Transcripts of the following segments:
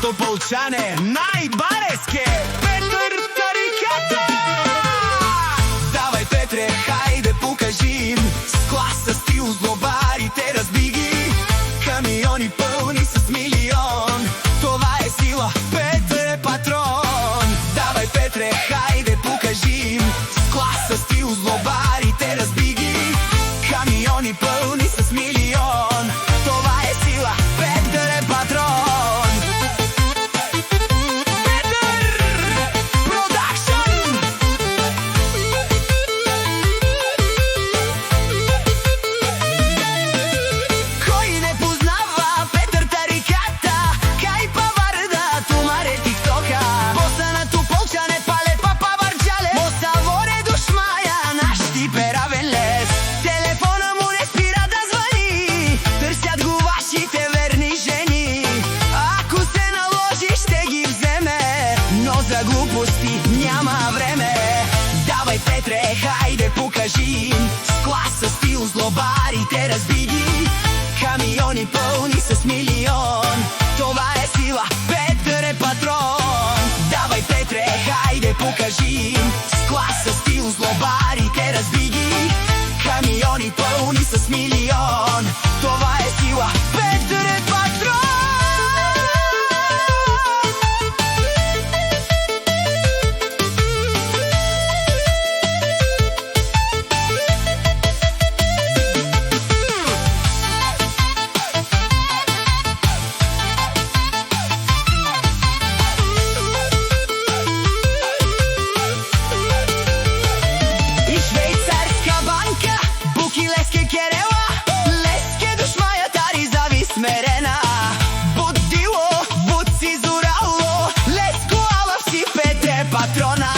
Тополчане, най-бареске Петър Тариката! Давай, Петре, хайде покажи с класа, стил, злобарите разби ги. Камиони пълни с милион, това е сила, Петър е патрон. Давай, Петре, хайде покажи с класа, стил, злобарите разби ги. Камиони пълни с милион, това е сила, Петър е патрон. За глупости няма време. Давай, Петре, хайде покажи с класа, стил, злобарите разби ги. Камиони пълни с милион, това е сила, Петър е патрон. Давай, Петре, хайде покажи с класа, стил, злобарите разби ги. Камиони пълни с милион, това е сила, Петър е патрон. Патрона.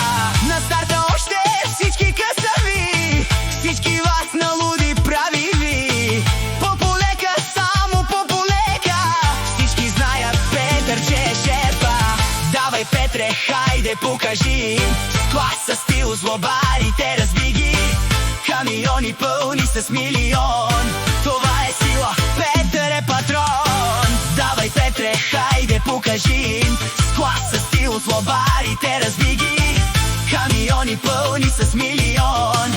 На старта още всички късави, всички вас на луди прави ви. По-полека, само по-полека, всички знаят Петър, че е шефа. Давай, Петре, хайде покажи с класа, стил, злобарите разби ги. Камиони пълни с милион, това е сила, Петър е патрон. Давай, Петре, хайде покажи с класа, стил, злобарите разби ги. Камиони пълни с милион,